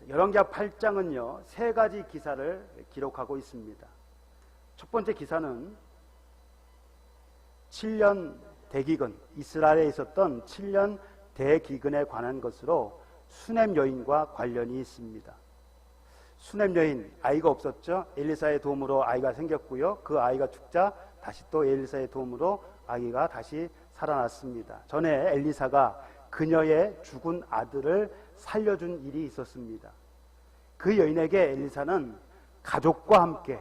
열왕기하 8장은요, 세 가지 기사를 기록하고 있습니다. 첫 번째 기사는 7년 대기근, 이스라엘에 있었던 7년 대기근에 관한 것으로 수넴 여인과 관련이 있습니다. 수넴 여인, 아이가 없었죠. 엘리사의 도움으로 아이가 생겼고요. 그 아이가 죽자 다시 또 엘리사의 도움으로 아이가 다시 살아났습니다. 전에 엘리사가 그녀의 죽은 아들을 살려준 일이 있었습니다. 그 여인에게 엘리사는 가족과 함께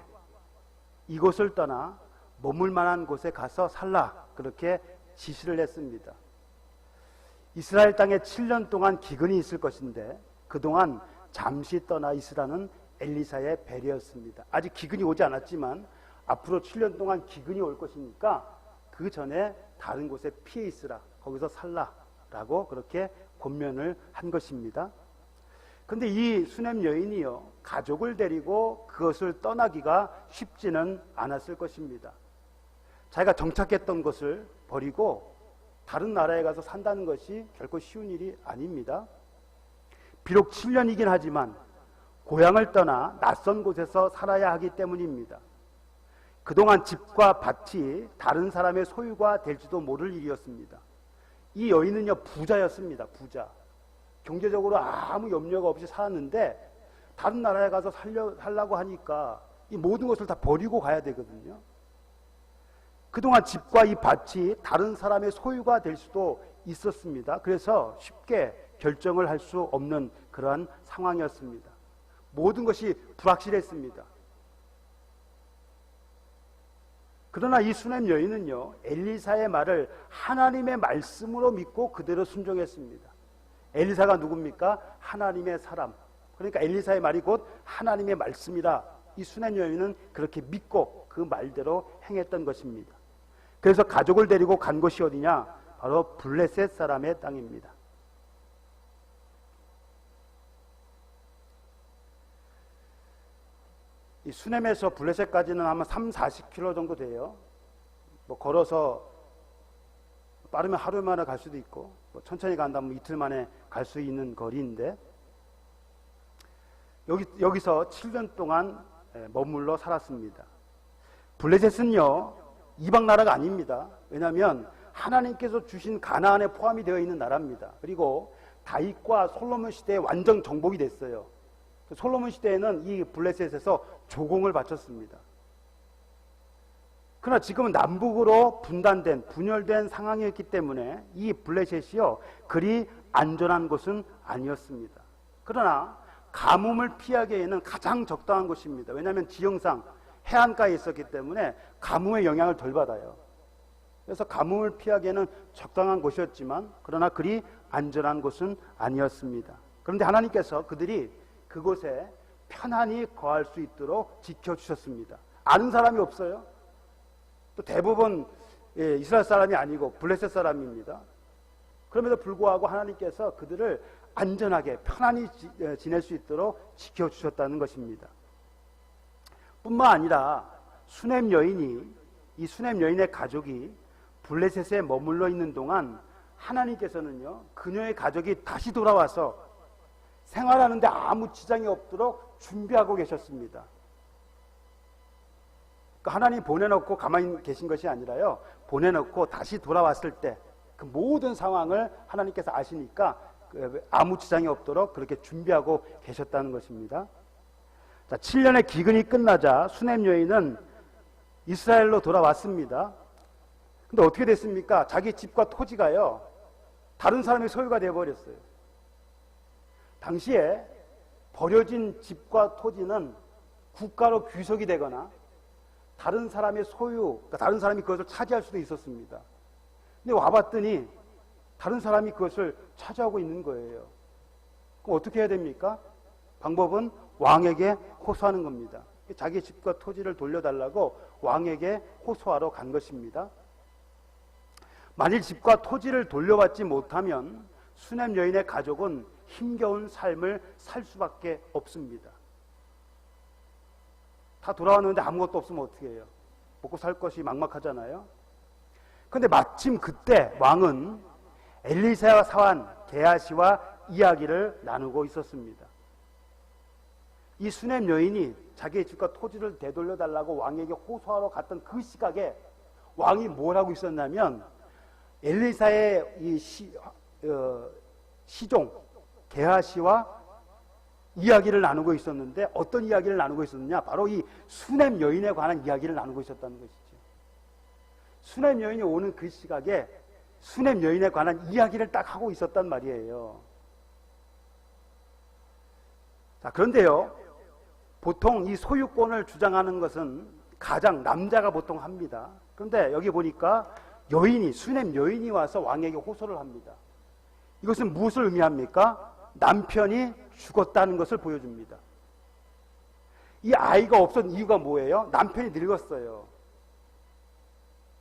이곳을 떠나 머물 만한 곳에 가서 살라, 그렇게 지시를 했습니다. 이스라엘 땅에 7년 동안 기근이 있을 것인데 그동안 잠시 떠나 있으라는 엘리사의 배려였습니다. 아직 기근이 오지 않았지만 앞으로 7년 동안 기근이 올 것이니까 그 전에 다른 곳에 피해 있으라, 거기서 살라라고 그렇게 권면을 한 것입니다. 그런데 이 수넴 여인이요, 가족을 데리고 그것을 떠나기가 쉽지는 않았을 것입니다. 자기가 정착했던 것을 버리고 다른 나라에 가서 산다는 것이 결코 쉬운 일이 아닙니다. 비록 7년이긴 하지만 고향을 떠나 낯선 곳에서 살아야 하기 때문입니다. 그동안 집과 밭이 다른 사람의 소유가 될지도 모를 일이었습니다. 이 여인은요, 부자였습니다. 부자. 경제적으로 아무 염려가 없이 살았는데 다른 나라에 가서 살라고 하니까 이 모든 것을 다 버리고 가야 되거든요. 그동안 집과 이 밭이 다른 사람의 소유가 될 수도 있었습니다. 그래서 쉽게 결정을 할 수 없는 그러한 상황이었습니다. 모든 것이 불확실했습니다. 그러나 이 수넴 여인은요, 엘리사의 말을 하나님의 말씀으로 믿고 그대로 순종했습니다. 엘리사가 누굽니까? 하나님의 사람. 그러니까 엘리사의 말이 곧 하나님의 말씀이라 이 수넴 여인은 그렇게 믿고 그 말대로 행했던 것입니다. 그래서 가족을 데리고 간 곳이 어디냐? 바로 블레셋 사람의 땅입니다. 이 수넴에서 블레셋까지는 아마 30-40km 정도 돼요. 뭐 걸어서 빠르면 하루 만에 갈 수도 있고, 뭐 천천히 간다면 이틀 만에 갈 수 있는 거리인데, 여기서 7년 동안 머물러 살았습니다. 블레셋은요, 이방 나라가 아닙니다. 왜냐하면 하나님께서 주신 가나안에 포함이 되어 있는 나라입니다. 그리고 다윗과 솔로몬 시대에 완전 정복이 됐어요. 솔로몬 시대에는 이 블레셋에서 조공을 바쳤습니다. 그러나 지금은 남북으로 분열된 상황이었기 때문에 이 블레셋이요, 그리 안전한 곳은 아니었습니다. 그러나 가뭄을 피하기에는 가장 적당한 곳입니다. 왜냐하면 지형상 해안가에 있었기 때문에 가뭄의 영향을 덜 받아요. 그래서 가뭄을 피하기에는 적당한 곳이었지만 그러나 그리 안전한 곳은 아니었습니다. 그런데 하나님께서 그들이 그곳에 편안히 거할 수 있도록 지켜주셨습니다. 아는 사람이 없어요. 또 대부분 이스라엘 사람이 아니고 블레셋 사람입니다. 그럼에도 불구하고 하나님께서 그들을 안전하게 편안히 지낼 수 있도록 지켜주셨다는 것입니다. 뿐만 아니라 수넴 여인의 가족이 블레셋에 머물러 있는 동안 하나님께서는요, 그녀의 가족이 다시 돌아와서 생활하는데 아무 지장이 없도록 준비하고 계셨습니다. 그러니까 하나님 보내놓고 가만히 계신 것이 아니라요, 보내놓고 다시 돌아왔을 때 그 모든 상황을 하나님께서 아시니까 아무 지장이 없도록 그렇게 준비하고 계셨다는 것입니다. 자, 7년의 기근이 끝나자 수넴 여인은 이스라엘로 돌아왔습니다. 근데 어떻게 됐습니까? 자기 집과 토지가요, 다른 사람의 소유가 되어버렸어요. 당시에 버려진 집과 토지는 국가로 귀속이 되거나 다른 사람의 소유, 그러니까 다른 사람이 그것을 차지할 수도 있었습니다. 근데 와봤더니 다른 사람이 그것을 차지하고 있는 거예요. 그럼 어떻게 해야 됩니까? 방법은 왕에게 호소하는 겁니다. 자기 집과 토지를 돌려달라고 왕에게 호소하러 간 것입니다. 만일 집과 토지를 돌려받지 못하면 수넴 여인의 가족은 힘겨운 삶을 살 수밖에 없습니다. 다 돌아왔는데 아무것도 없으면 어떻게 해요? 먹고 살 것이 막막하잖아요. 그런데 마침 그때 왕은 엘리사와 사환 게하시와 이야기를 나누고 있었습니다. 이 수냄 여인이 자기의 집과 토지를 되돌려달라고 왕에게 호소하러 갔던 그 시각에 왕이 뭘 하고 있었냐면 엘리사의 이 시종 게하시와 이야기를 나누고 있었는데 어떤 이야기를 나누고 있었느냐? 바로 이 수냄 여인에 관한 이야기를 나누고 있었다는 것이죠. 수냄 여인이 오는 그 시각에 수냄 여인에 관한 이야기를 딱 하고 있었단 말이에요. 자, 그런데요, 보통 이 소유권을 주장하는 것은 가장 남자가 보통 합니다. 그런데 여기 보니까 여인이, 수냄 여인이 와서 왕에게 호소를 합니다. 이것은 무엇을 의미합니까? 남편이 죽었다는 것을 보여줍니다. 이 아이가 없었던 이유가 뭐예요? 남편이 늙었어요.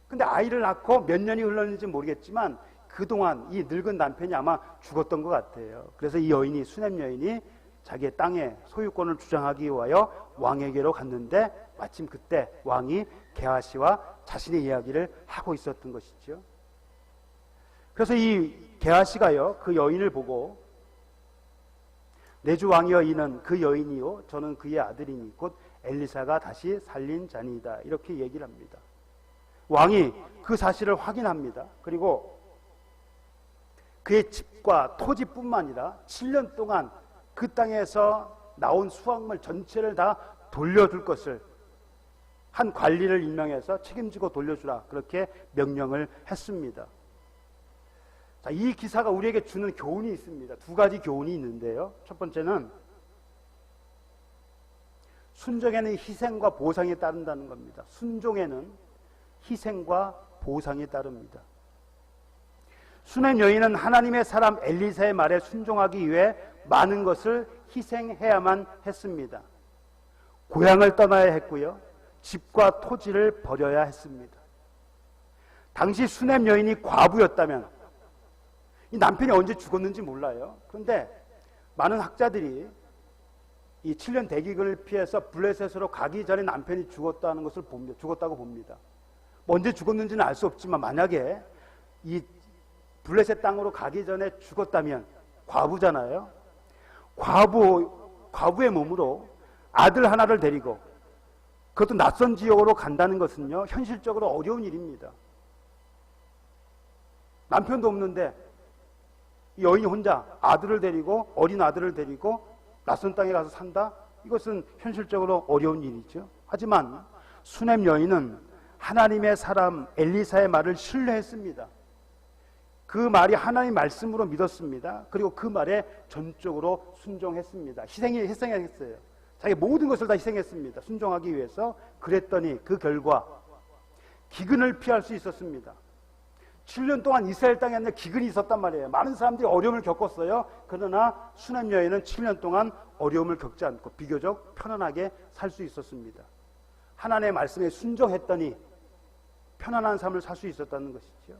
근데 아이를 낳고 몇 년이 흘렀는지 모르겠지만 그동안 이 늙은 남편이 아마 죽었던 것 같아요. 그래서 이 여인이, 수냄 여인이 자기의 땅의 소유권을 주장하기 위하여 왕에게로 갔는데 마침 그때 왕이 게하시와 자신의 이야기를 하고 있었던 것이죠. 그래서 이 게하시가요, 그 여인을 보고 내 주 왕이여, 이는 그 여인이요 저는 그의 아들이니 곧 엘리사가 다시 살린 자니이다, 이렇게 얘기를 합니다. 왕이 그 사실을 확인합니다. 그리고 그의 집과 토지뿐만 아니라 7년 동안 그 땅에서 나온 수확물 전체를 다 돌려줄 것을 한 관리를 임명해서 책임지고 돌려주라, 그렇게 명령을 했습니다. 자, 이 기사가 우리에게 주는 교훈이 있습니다. 두 가지 교훈이 있는데요. 첫 번째는 순종에는 희생과 보상이 따른다는 겁니다. 순종에는 희생과 보상이 따릅니다. 수냄 여인은 하나님의 사람 엘리사의 말에 순종하기 위해 많은 것을 희생해야만 했습니다. 고향을 떠나야 했고요, 집과 토지를 버려야 했습니다. 당시 수냄 여인이 과부였다면 이 남편이 언제 죽었는지 몰라요. 그런데 많은 학자들이 이 7년 대기근을 피해서 블레셋으로 가기 전에 남편이 죽었다는 것을 봅니다. 죽었다고 봅니다. 언제 죽었는지는 알 수 없지만 만약에 이 블레셋 땅으로 가기 전에 죽었다면 과부잖아요. 과부의 몸으로 아들 하나를 데리고 그것도 낯선 지역으로 간다는 것은요, 현실적으로 어려운 일입니다. 남편도 없는데 이 여인이 혼자 아들을 데리고, 어린 아들을 데리고 낯선 땅에 가서 산다? 이것은 현실적으로 어려운 일이죠. 하지만 수냄 여인은 하나님의 사람 엘리사의 말을 신뢰했습니다. 그 말이 하나님 말씀으로 믿었습니다. 그리고 그 말에 전적으로 순종했습니다. 희생했어요. 자기 모든 것을 다 희생했습니다. 순종하기 위해서. 그랬더니 그 결과 기근을 피할 수 있었습니다. 7년 동안 이스라엘 땅에 기근이 있었단 말이에요. 많은 사람들이 어려움을 겪었어요. 그러나 수냄 여인은 7년 동안 어려움을 겪지 않고 비교적 편안하게 살 수 있었습니다. 하나님의 말씀에 순종했더니 편안한 삶을 살 수 있었다는 것이죠.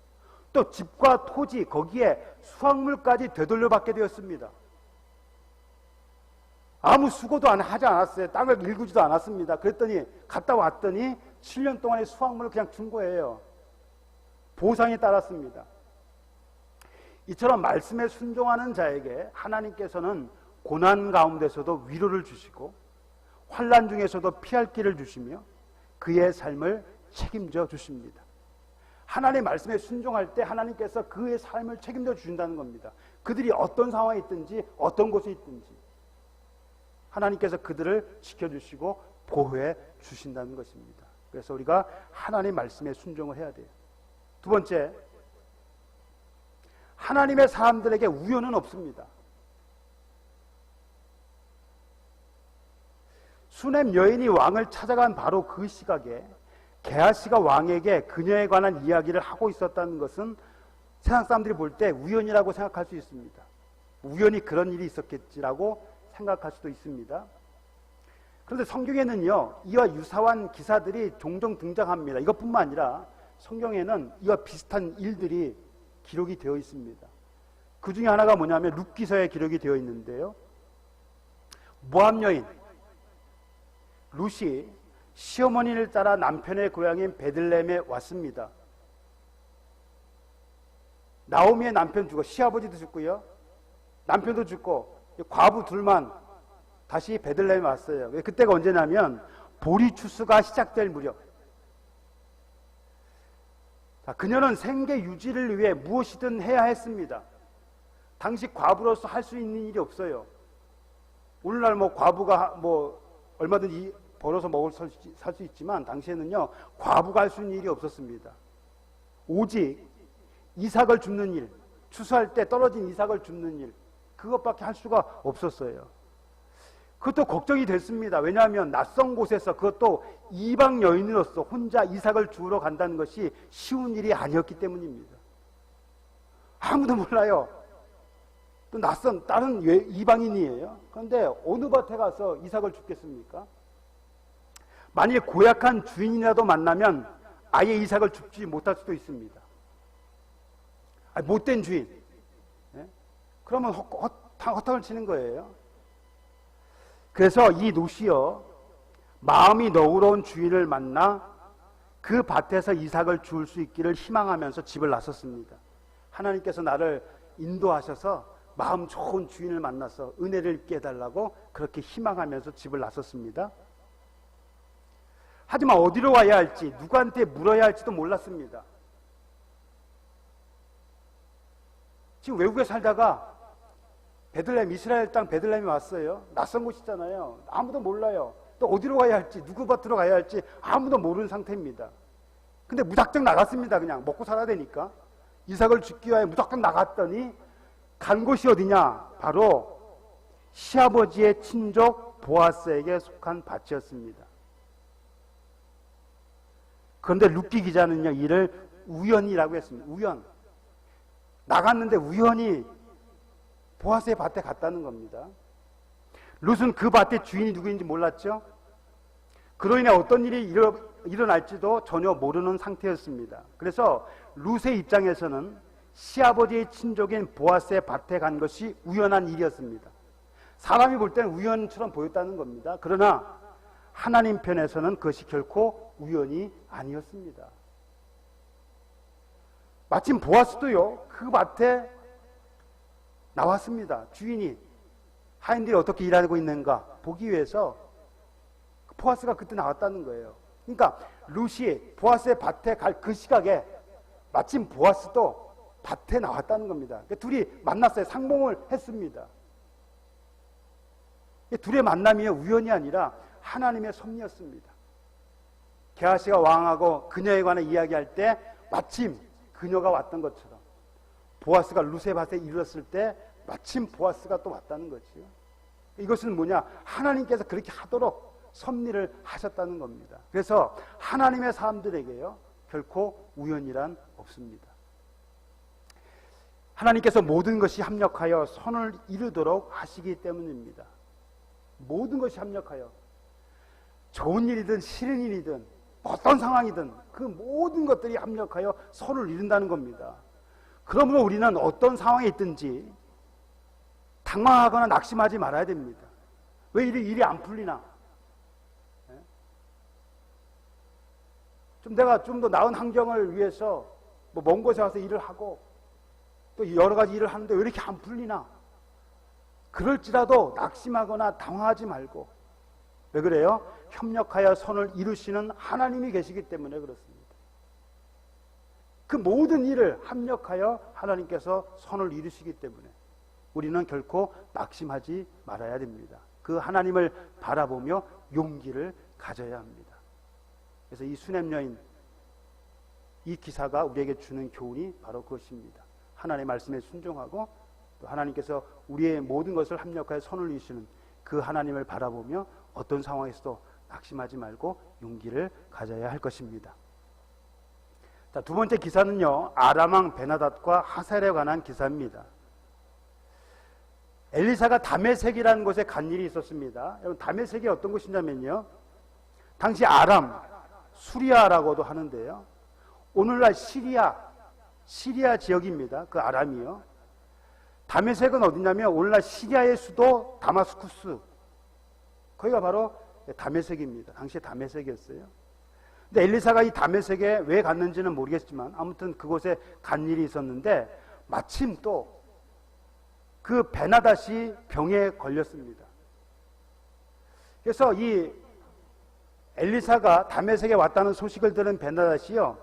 또 집과 토지, 거기에 수확물까지 되돌려받게 되었습니다. 아무 수고도 하지 않았어요. 땅을 일구지도 않았습니다. 그랬더니 갔다 왔더니 7년 동안의 수확물을 그냥 준 거예요. 보상이 따랐습니다. 이처럼 말씀에 순종하는 자에게 하나님께서는 고난 가운데서도 위로를 주시고 환난 중에서도 피할 길을 주시며 그의 삶을 책임져 주십니다. 하나님의 말씀에 순종할 때 하나님께서 그의 삶을 책임져 주신다는 겁니다. 그들이 어떤 상황에 있든지 어떤 곳에 있든지 하나님께서 그들을 지켜주시고 보호해 주신다는 것입니다. 그래서 우리가 하나님의 말씀에 순종을 해야 돼요. 두 번째, 하나님의 사람들에게 우연은 없습니다. 수냄 여인이 왕을 찾아간 바로 그 시각에 게하시가 왕에게 그녀에 관한 이야기를 하고 있었다는 것은 세상 사람들이 볼 때 우연이라고 생각할 수 있습니다. 우연히 그런 일이 있었겠지라고 생각할 수도 있습니다. 그런데 성경에는요, 이와 유사한 기사들이 종종 등장합니다. 이것뿐만 아니라 성경에는 이와 비슷한 일들이 기록이 되어 있습니다. 그 중에 하나가 뭐냐면 룻기서에 기록이 되어 있는데요, 모압 여인 룻이 시어머니를 따라 남편의 고향인 베들레헴에 왔습니다. 나오미의 남편 죽고 시아버지도 죽고요, 남편도 죽고 과부 둘만 다시 베들레헴에 왔어요. 그때가 언제냐면 보리 추수가 시작될 무렵. 자, 그녀는 생계 유지를 위해 무엇이든 해야 했습니다. 당시 과부로서 할 수 있는 일이 없어요. 오늘날 뭐 과부가 뭐 얼마든지 벌어서 살 수 있지만 당시에는요 과부가 할 수 있는 일이 없었습니다. 오직 이삭을 줍는 일, 추수할 때 떨어진 이삭을 줍는 일, 그것밖에 할 수가 없었어요. 그것도 걱정이 됐습니다. 왜냐하면 낯선 곳에서, 그것도 이방 여인으로서 혼자 이삭을 주우러 간다는 것이 쉬운 일이 아니었기 때문입니다. 아무도 몰라요. 또 낯선 다른 이방인이에요. 그런데 어느 밭에 가서 이삭을 줍겠습니까? 만일 고약한 주인이라도 만나면 아예 이삭을 줍지 못할 수도 있습니다. 못된 주인. 그러면 허탕을 치는 거예요. 그래서 이 롯이요, 마음이 너그러운 주인을 만나 그 밭에서 이삭을 주울 수 있기를 희망하면서 집을 나섰습니다. 하나님께서 나를 인도하셔서 마음 좋은 주인을 만나서 은혜를 입게 해달라고 그렇게 희망하면서 집을 나섰습니다. 하지만 어디로 가야 할지, 누구한테 물어야 할지도 몰랐습니다. 지금 외국에 살다가 베들레헴, 이스라엘 땅 베들레헴에 왔어요. 낯선 곳이잖아요. 아무도 몰라요. 또 어디로 가야 할지, 누구 밭으로 가야 할지 아무도 모르는 상태입니다. 근데 무작정 나갔습니다. 그냥 먹고 살아야 되니까. 이삭을 줍기 위해 무작정 나갔더니 간 곳이 어디냐? 바로 시아버지의 친족 보아스에게 속한 밭이었습니다. 그런데 루키 기자는요, 이를 우연이라고 했습니다. 우연. 나갔는데 우연히 보아스의 밭에 갔다는 겁니다. 룻은 그 밭의 주인이 누구인지 몰랐죠. 그로 인해 어떤 일이 일어날지도 전혀 모르는 상태였습니다. 그래서 룻의 입장에서는 시아버지의 친족인 보아스의 밭에 간 것이 우연한 일이었습니다. 사람이 볼 때는 우연처럼 보였다는 겁니다. 그러나 하나님 편에서는 그것이 결코 우연이 아니었습니다. 마침 보아스도요, 그 밭에 나왔습니다. 주인이 하인들이 어떻게 일하고 있는가 보기 위해서 보아스가 그때 나왔다는 거예요. 그러니까 룻이 보아스의 밭에 갈 그 시각에 마침 보아스도 밭에 나왔다는 겁니다. 그러니까 둘이 만났어요. 상봉을 했습니다. 둘의 만남이 우연이 아니라 하나님의 섭리였습니다. 게하시가 왕하고 그녀에 관해 이야기할 때 마침 그녀가 왔던 것처럼 보아스가 룻의 밭에 이르렀을 때 마침 보아스가 또 왔다는 거지요. 이것은 뭐냐? 하나님께서 그렇게 하도록 섭리를 하셨다는 겁니다. 그래서 하나님의 사람들에게요, 결코 우연이란 없습니다. 하나님께서 모든 것이 합력하여 선을 이루도록 하시기 때문입니다. 모든 것이 합력하여, 좋은 일이든 싫은 일이든 어떤 상황이든 그 모든 것들이 합력하여 선을 이룬다는 겁니다. 그러므로 우리는 어떤 상황에 있든지 당황하거나 낙심하지 말아야 됩니다. 왜 일이 안 풀리나? 내가 좀 더 나은 환경을 위해서 뭐 먼 곳에 와서 일을 하고 또 여러 가지 일을 하는데 왜 이렇게 안 풀리나? 그럴지라도 낙심하거나 당황하지 말고, 왜 그래요? 협력하여 선을 이루시는 하나님이 계시기 때문에 그렇습니다. 그 모든 일을 합력하여 하나님께서 선을 이루시기 때문에 우리는 결코 낙심하지 말아야 됩니다. 그 하나님을 바라보며 용기를 가져야 합니다. 그래서 이 수냄 여인, 이 기사가 우리에게 주는 교훈이 바로 그것입니다. 하나님의 말씀에 순종하고 또 하나님께서 우리의 모든 것을 합력하여 선을 이루시는 그 하나님을 바라보며 어떤 상황에서도 낙심하지 말고 용기를 가져야 할 것입니다. 자, 두 번째 기사는요, 아람 왕 베나닷과 하살에 관한 기사입니다. 엘리사가 다메섹이라는 곳에 간 일이 있었습니다. 여러분, 다메섹이 어떤 곳이냐면요, 당시 아람, 수리아라고도 하는데요, 오늘날 시리아 지역입니다. 그 아람이요. 다메섹은 어디냐면 오늘날 시리아의 수도 다마스쿠스, 거기가 바로 다메섹입니다. 당시에 다메섹이었어요. 근데 엘리사가 이 다메섹에 왜 갔는지는 모르겠지만 아무튼 그곳에 간 일이 있었는데 마침 또 그 베나닷이 병에 걸렸습니다. 그래서 이 엘리사가 다메섹에 왔다는 소식을 들은 베나닷이요,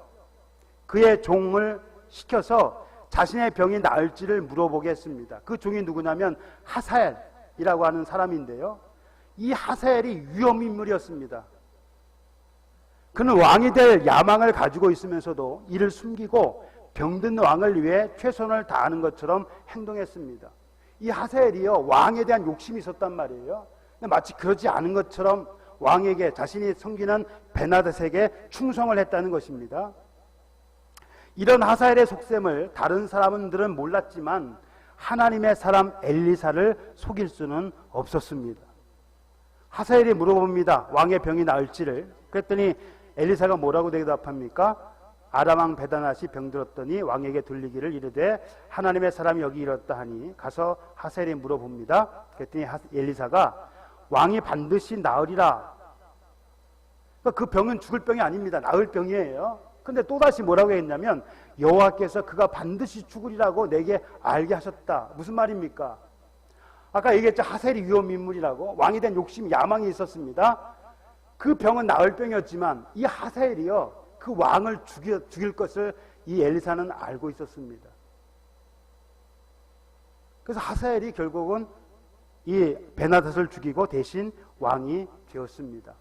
그의 종을 시켜서 자신의 병이 나을지를 물어보게 했습니다. 그 종이 누구냐면 하사엘이라고 하는 사람인데요, 이 하사엘이 위험인물이었습니다. 그는 왕이 될 야망을 가지고 있으면서도 이를 숨기고 병든 왕을 위해 최선을 다하는 것처럼 행동했습니다. 이 하사엘이요, 왕에 대한 욕심이 있었단 말이에요. 마치 그러지 않은 것처럼 왕에게, 자신이 섬기는 베나닷에게 충성을 했다는 것입니다. 이런 하사엘의 속셈을 다른 사람들은 몰랐지만 하나님의 사람 엘리사를 속일 수는 없었습니다. 하사엘이 물어봅니다. 왕의 병이 나을지를. 그랬더니 엘리사가 뭐라고 대답합니까? 아람 왕 베나닷이 병들었더니 왕에게 들리기를 이르되 하나님의 사람이 여기 이렇다 하니 가서 하사엘이 물어봅니다. 그랬더니 엘리사가 왕이 반드시 나으리라. 그 병은 죽을 병이 아닙니다. 나을 병이에요. 근데 또다시 뭐라고 했냐면 여호와께서 그가 반드시 죽으리라고 내게 알게 하셨다. 무슨 말입니까? 아까 얘기했죠. 하사엘이 위험인물이라고. 왕에 대한 욕심, 야망이 있었습니다. 그 병은 나을 병이었지만 이 하사엘이요, 그 왕을 죽일 것을 이 엘리사는 알고 있었습니다. 그래서 하사엘이 결국은 이 베나닷을 죽이고 대신 왕이 되었습니다.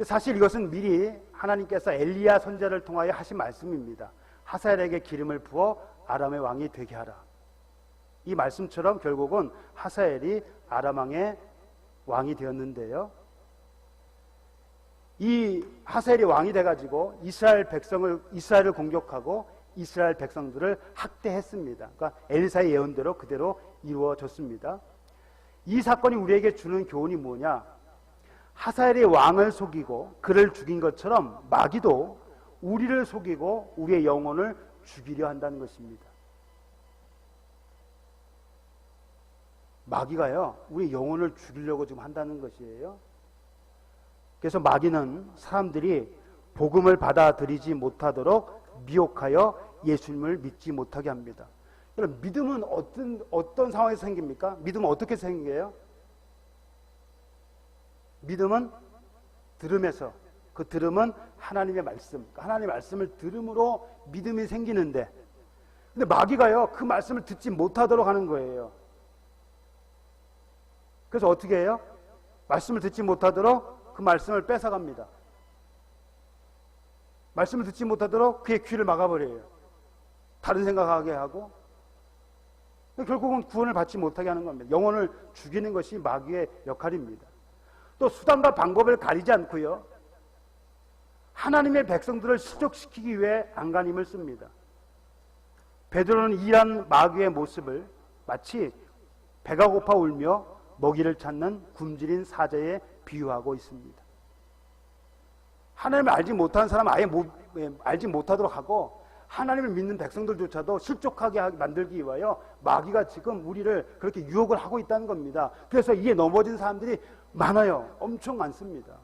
사실 이것은 미리 하나님께서 엘리야 선지자를 통하여 하신 말씀입니다. 하사엘에게 기름을 부어 아람의 왕이 되게 하라. 이 말씀처럼 결국은 하사엘이 아람 왕의 왕이 되었는데요, 이 하사엘이 왕이 돼가지고 이스라엘을 공격하고 이스라엘 백성들을 학대했습니다. 그러니까 엘리사의 예언대로 그대로 이루어졌습니다. 이 사건이 우리에게 주는 교훈이 뭐냐? 하사엘이 왕을 속이고 그를 죽인 것처럼 마귀도 우리를 속이고 우리의 영혼을 죽이려 한다는 것입니다. 마귀가요, 우리 영혼을 죽이려고 지금 한다는 것이에요. 그래서 마귀는 사람들이 복음을 받아들이지 못하도록 미혹하여 예수님을 믿지 못하게 합니다. 그럼 믿음은 어떤 상황에서 생깁니까? 믿음은 어떻게 생겨요? 믿음은 들음에서, 그 들음은 하나님의 말씀, 하나님의 말씀을 들음으로 믿음이 생기는데, 근데 마귀가요, 그 말씀을 듣지 못하도록 하는 거예요. 그래서 어떻게 해요? 말씀을 듣지 못하도록 그 말씀을 뺏어갑니다. 말씀을 듣지 못하도록 그의 귀를 막아버려요. 다른 생각하게 하고, 결국은 구원을 받지 못하게 하는 겁니다. 영혼을 죽이는 것이 마귀의 역할입니다. 또 수단과 방법을 가리지 않고요, 하나님의 백성들을 실족시키기 위해 안간힘을 씁니다. 베드로는 이러한 마귀의 모습을 마치 배가 고파 울며 먹이를 찾는 굶주린 사자에 비유하고 있습니다. 하나님을 알지 못하는 사람은 아예 알지 못하도록 하고, 하나님을 믿는 백성들조차도 실족하게 만들기 위하여 마귀가 지금 우리를 그렇게 유혹을 하고 있다는 겁니다. 그래서 이에 넘어진 사람들이 많아요. 엄청 많습니다.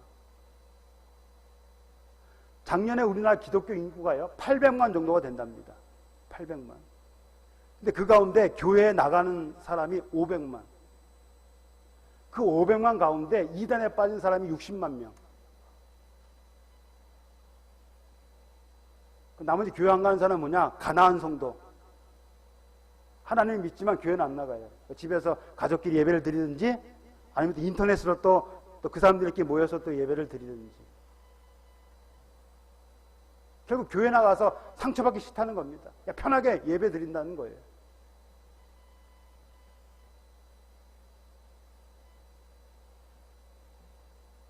작년에 우리나라 기독교 인구가요 800만 정도가 된답니다. 800만. 근데 그 가운데 교회에 나가는 사람이 500만. 그 500만 가운데 이단에 빠진 사람이 60만 명. 나머지 교회 안 가는 사람은 뭐냐? 가난한 성도. 하나님을 믿지만 교회는 안 나가요. 집에서 가족끼리 예배를 드리든지 아니면 인터넷으로 또 그 사람들끼리 모여서 또 예배를 드리든지. 결국 교회 나가서 상처받기 싫다는 겁니다. 그냥 편하게 예배 드린다는 거예요.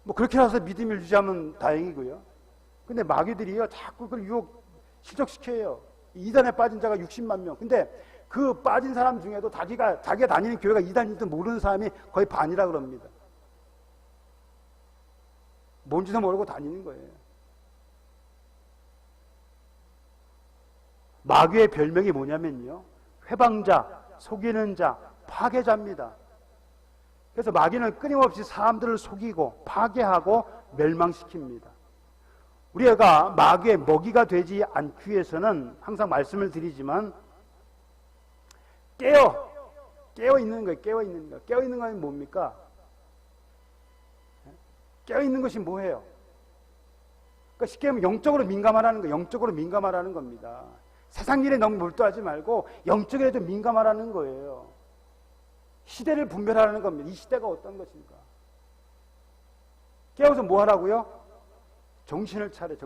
뭐 그렇게 해서 믿음을 유지하면 다행이고요. 근데 마귀들이요 자꾸 그걸 실족시켜요. 이단에 빠진 자가 60만 명. 근데 그 빠진 사람 중에도 자기가 다니는 교회가 이단인지도 모르는 사람이 거의 반이라 그럽니다. 뭔지도 모르고 다니는 거예요. 마귀의 별명이 뭐냐면요, 회방자, 속이는 자, 파괴자입니다. 그래서 마귀는 끊임없이 사람들을 속이고 파괴하고 멸망시킵니다. 우리가 마귀의 먹이가 되지 않기 위해서는 항상 말씀을 드리지만 깨어 깨어 있는 거예요. 깨어 있는 거. 깨어 있는 건 뭡니까? 깨어 있는 것이 뭐예요? 그러니까 쉽게 하면 영적으로 민감하라는 거, 영적으로 민감하라는 겁니다. 세상 일에 너무 몰두하지 말고 영적에도 민감하라는 거예요. 시대를 분별하라는 겁니다. 이 시대가 어떤 것인가? 깨어서 뭐 하라고요? 정신을 차리고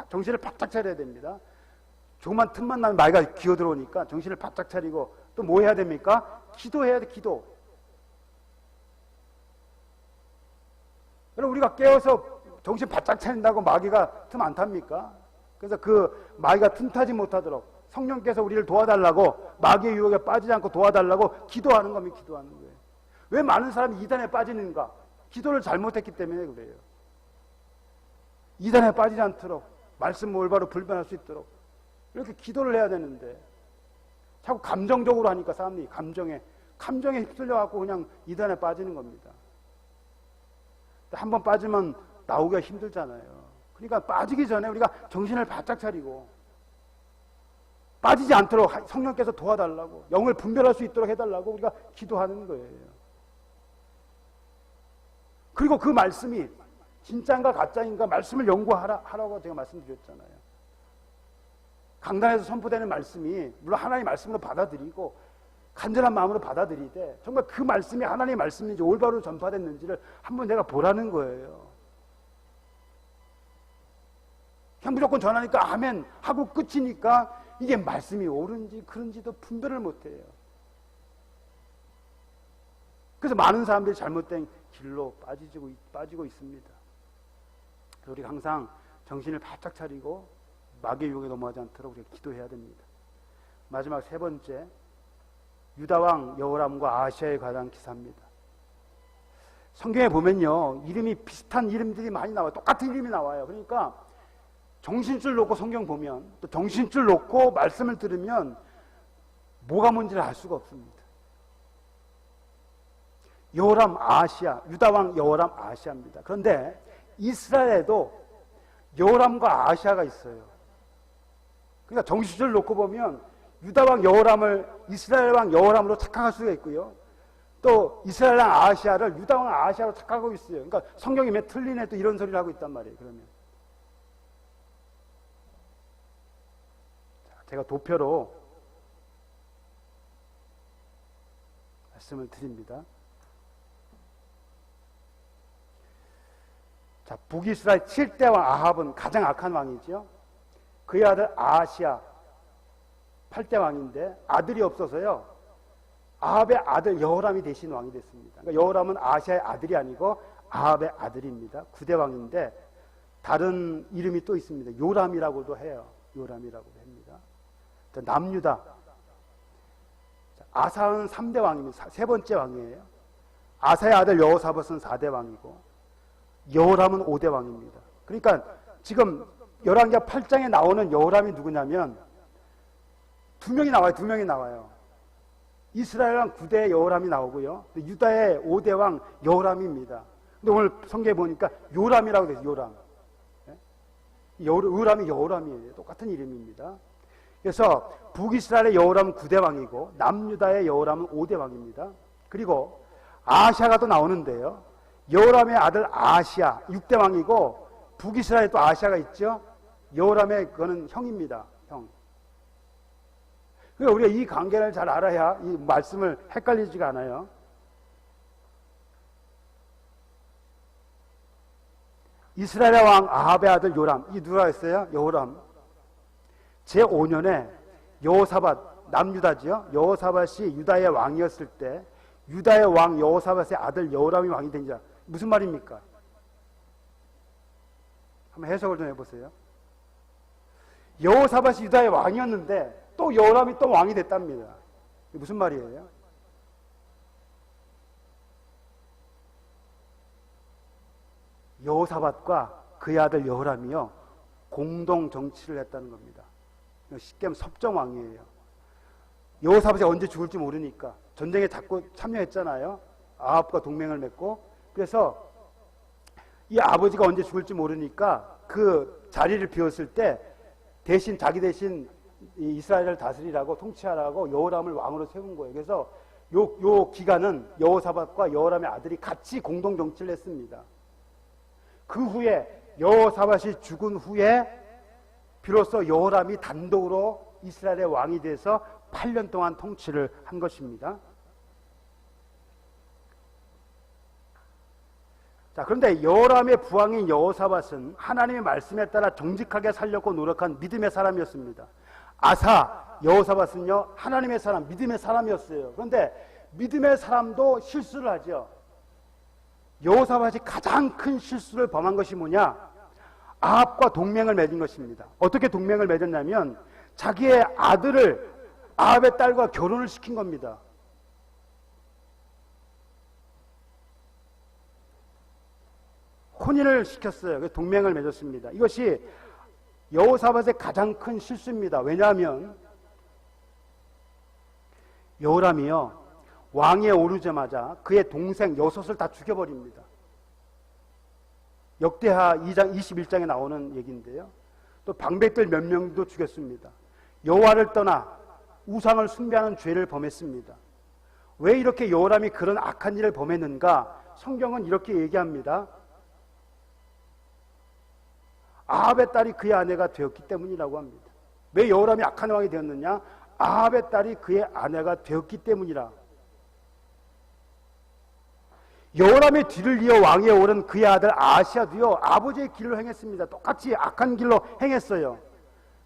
정신을 바짝 차려야 됩니다. 조그만 틈만 나면 마귀가 기어들어오니까 정신을 바짝 차리고 또 뭐 해야 됩니까? 기도해야 돼. 기도. 여러분 우리가 깨어서 정신 바짝 차린다고 마귀가 틈 안 탑니까? 그래서 그 마귀가 틈타지 못하도록 성령께서 우리를 도와달라고, 마귀의 유혹에 빠지지 않고 도와달라고 기도하는 겁니다. 기도하는 거예요. 왜 많은 사람이 이단에 빠지는가? 기도를 잘못했기 때문에 그래요. 이단에 빠지지 않도록, 말씀 올바로 불변할 수 있도록 이렇게 기도를 해야 되는데 자꾸 감정적으로 하니까 사람들이 감정에 휩쓸려갖고 그냥 이단에 빠지는 겁니다. 한번 빠지면 나오기가 힘들잖아요. 그러니까 빠지기 전에 우리가 정신을 바짝 차리고 빠지지 않도록 성령께서 도와달라고, 영을 분별할 수 있도록 해달라고 우리가 기도하는 거예요. 그리고 그 말씀이 진짜인가 가짜인가 말씀을 연구하라고 제가 말씀드렸잖아요. 강단에서 선포되는 말씀이 물론 하나님의 말씀으로 받아들이고 간절한 마음으로 받아들이되 정말 그 말씀이 하나님의 말씀인지 올바로 전파됐는지를 한번 내가 보라는 거예요. 그냥 무조건 전하니까 아멘 하고 끝이니까 이게 말씀이 옳은지 그런지도 분별을 못해요. 그래서 많은 사람들이 잘못된 길로 빠지고 있습니다. 그래서 우리가 항상 정신을 바짝 차리고 마귀의 유혹에 넘어가지 않도록 우리가 기도해야 됩니다. 마지막 세 번째, 유다왕 여호람과 아하시아에 관한 기사입니다. 성경에 보면요, 이름이 비슷한 이름들이 많이 나와요. 똑같은 이름이 나와요. 그러니까 정신줄 놓고 성경 보면, 또 정신줄 놓고 말씀을 들으면 뭐가 뭔지를 알 수가 없습니다. 여호람 아하시아, 유다왕 여호람 아하시아입니다. 그런데 이스라엘에도 여호람과 아하시아가 있어요. 그러니까 정신줄 놓고 보면 유다왕 여호람을 이스라엘 왕 여호람으로 착각할 수가 있고요. 또 이스라엘 왕 아하시아를 유다왕 아하시아로 착각하고 있어요. 그러니까 성경이 왜 틀리네 또 이런 소리를 하고 있단 말이에요. 그러면 제가 도표로 말씀을 드립니다. 자, 북이스라엘 7대 왕 아합은 가장 악한 왕이죠. 그의 아들 아하시아 8대 왕인데 아들이 없어서요, 아합의 아들 여호람이 대신 왕이 됐습니다. 그러니까 여호람은 아하시아의 아들이 아니고 아합의 아들입니다. 9대 왕인데 다른 이름이 또 있습니다. 요람이라고도 해요. 요람이라고 합니다. 남유다, 아사는 3대 왕입니다. 세 번째 왕이에요. 아사의 아들 여호사밧은 4대 왕이고 여호람은 5대 왕입니다. 그러니까 지금 열왕기하 8장에 나오는 여호람이 누구냐면 두 명이 나와요. 이스라엘 왕 9대 여호람이 나오고요, 유다의 5대 왕 여호람입니다. 근데 오늘 성경에 보니까 요람이라고 되어 있어요. 요람. 요람이 여호람이에요. 똑같은 이름입니다. 그래서 북이스라엘의 여호람은 9대 왕이고 남유다의 여호람은 5대 왕입니다. 그리고 아하시아가 또 나오는데요, 여호람의 아들 아하시아 6대 왕이고 북이스라엘에 또 아하시아가 있죠. 여호람의 그거는 형입니다. 형. 그러니까 우리가 이 관계를 잘 알아야 이 말씀을 헷갈리지가 않아요. 이스라엘의 왕 아합의 아들 요람, 이 누가 있어요? 여호람. 제5년에 여호사밧, 남유다지요. 여호사밧이 유다의 왕이었을 때 유다의 왕 여호사밧의 아들 여호람이 왕이 된 자. 무슨 말입니까? 한번 해석을 좀 해보세요. 여호사밧이 유다의 왕이었는데 또 여호람이 또 왕이 됐답니다. 이게 무슨 말이에요? 여호사밧과 그의 아들 여호람이요, 공동 정치를 했다는 겁니다. 쉽게 하면 섭정왕이에요. 여호사밧이 언제 죽을지 모르니까 전쟁에 자꾸 참여했잖아요. 아합과 동맹을 맺고. 그래서 이 아버지가 언제 죽을지 모르니까 그 자리를 비웠을 때 자기 대신 이스라엘을 다스리라고, 통치하라고 여호람을 왕으로 세운 거예요. 그래서 요 기간은 여호사밧과 여호람의 아들이 같이 공동 정치를 했습니다. 그 후에 여호사밧이 죽은 후에 비로소 여호람이 단독으로 이스라엘의 왕이 돼서 8년 동안 통치를 한 것입니다. 자, 그런데 여호람의 부왕인 여호사밧은 하나님의 말씀에 따라 정직하게 살려고 노력한 믿음의 사람이었습니다. 아사, 여호사밧은요 하나님의 사람, 믿음의 사람이었어요. 그런데 믿음의 사람도 실수를 하죠. 여호사밧이 가장 큰 실수를 범한 것이 뭐냐? 아합과 동맹을 맺은 것입니다. 어떻게 동맹을 맺었냐면 자기의 아들을 아합의 딸과 결혼을 시킨 겁니다. 혼인을 시켰어요. 그래서 동맹을 맺었습니다. 이것이 여호사밧의 가장 큰 실수입니다. 왜냐하면 여호람이요 왕위에 오르자마자 그의 동생 6을 다 죽여버립니다. 역대하 2장 21장에 나오는 얘기인데요. 또 방백들 몇 명도 죽였습니다. 여호와를 떠나 우상을 숭배하는 죄를 범했습니다. 왜 이렇게 여호람이 그런 악한 일을 범했는가? 성경은 이렇게 얘기합니다. 아합의 딸이 그의 아내가 되었기 때문이라고 합니다. 왜 여호람이 악한 왕이 되었느냐? 아합의 딸이 그의 아내가 되었기 때문이라. 여호람의 뒤를 이어 왕위에 오른 그의 아들 아하시아도요 아버지의 길로 행했습니다. 똑같이 악한 길로 행했어요.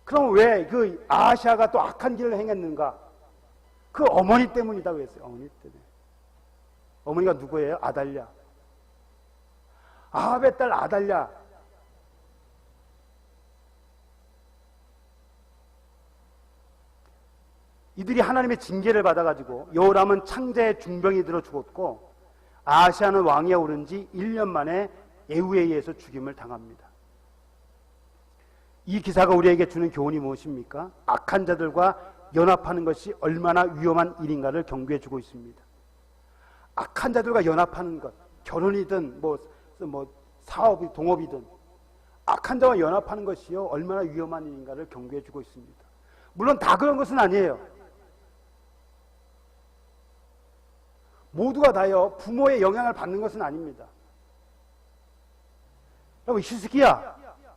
그럼 왜 그 아하시아가 또 악한 길을 행했는가? 그 어머니 때문이라고 했어요. 어머니 때문에. 어머니가 누구예요? 아달랴. 아합의 딸 아달랴. 이들이 하나님의 징계를 받아가지고 여호람은 창자의 중병이 들어 죽었고 아하시아는 왕위에 오른 지 1년 만에 예후에 의해서 죽임을 당합니다. 이 기사가 우리에게 주는 교훈이 무엇입니까? 악한 자들과 연합하는 것이 얼마나 위험한 일인가를 경고해 주고 있습니다. 악한 자들과 연합하는 것, 결혼이든 뭐 사업이 동업이든 악한 자와 연합하는 것이요 얼마나 위험한 일인가를 경고해 주고 있습니다. 물론 다 그런 것은 아니에요. 모두가 다요 부모의 영향을 받는 것은 아닙니다. 여러분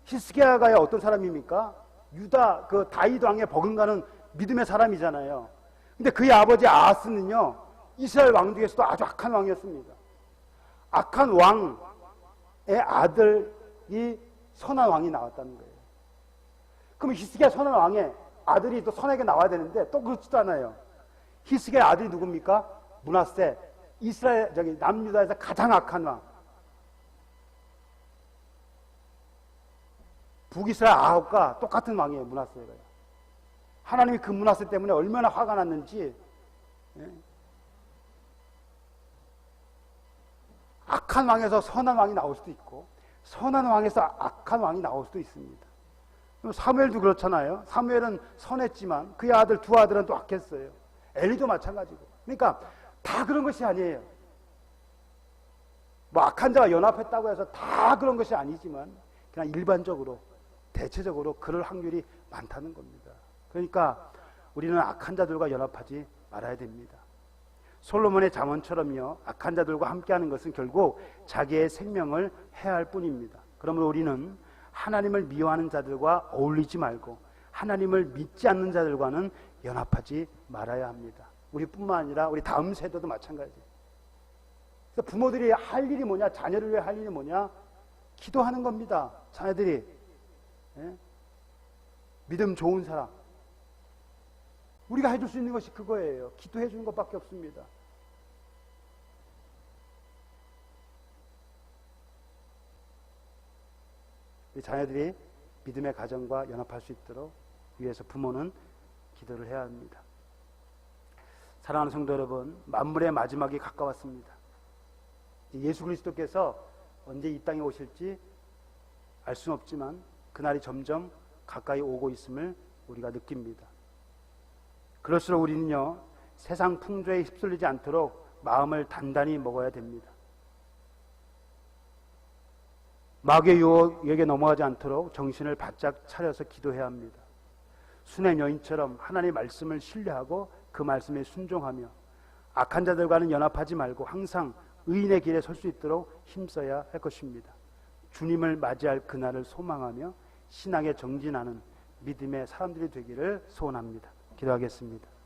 히스기야가 어떤 사람입니까? 유다 그 다윗 왕의 버금가는 믿음의 사람이잖아요. 근데 그의 아버지 아하스는요 이스라엘 왕 중에서도 아주 악한 왕이었습니다. 악한 왕의 아들이 선한 왕이 나왔다는 거예요. 그럼 히스기야 선한 왕의 아들이 또 선하게 나와야 되는데 또 그렇지도 않아요. 히스기야 아들이 누굽니까? 므낫세, 이스라엘 남유다에서 가장 악한 왕. 북이스라엘 아합과 똑같은 왕이에요. 므낫세가. 하나님이 그 므낫세 때문에 얼마나 화가 났는지. 악한 왕에서 선한 왕이 나올 수도 있고 선한 왕에서 악한 왕이 나올 수도 있습니다. 사무엘도 그렇잖아요. 사무엘은 선했지만 그의 아들 두 아들은 또 악했어요. 엘리도 마찬가지고. 그러니까 다 그런 것이 아니에요. 뭐 악한 자와 연합했다고 해서 다 그런 것이 아니지만 그냥 일반적으로 대체적으로 그럴 확률이 많다는 겁니다. 그러니까 우리는 악한 자들과 연합하지 말아야 됩니다. 솔로몬의 잠언처럼요 악한 자들과 함께하는 것은 결국 자기의 생명을 해할 뿐입니다. 그러므로 우리는 하나님을 미워하는 자들과 어울리지 말고 하나님을 믿지 않는 자들과는 연합하지 말아야 합니다. 우리뿐만 아니라 우리 다음 세대도 마찬가지예요. 그래서 부모들이 할 일이 뭐냐? 자녀를 위해 할 일이 뭐냐? 기도하는 겁니다. 자녀들이 믿음 좋은 사람 우리가 해줄 수 있는 것이 그거예요. 기도해 주는 것밖에 없습니다. 우리 자녀들이 믿음의 가정과 연합할 수 있도록 위해서 부모는 기도를 해야 합니다. 사랑하는 성도 여러분, 만물의 마지막이 가까웠습니다. 예수 그리스도께서 언제 이 땅에 오실지 알 수는 없지만 그날이 점점 가까이 오고 있음을 우리가 느낍니다. 그럴수록 우리는요 세상 풍조에 휩쓸리지 않도록 마음을 단단히 먹어야 됩니다. 마귀의 유혹에게 넘어가지 않도록 정신을 바짝 차려서 기도해야 합니다. 수냄 여인처럼 하나님의 말씀을 신뢰하고 그 말씀에 순종하며 악한 자들과는 연합하지 말고 항상 의인의 길에 설 수 있도록 힘써야 할 것입니다. 주님을 맞이할 그날을 소망하며 신앙에 정진하는 믿음의 사람들이 되기를 소원합니다. 기도하겠습니다.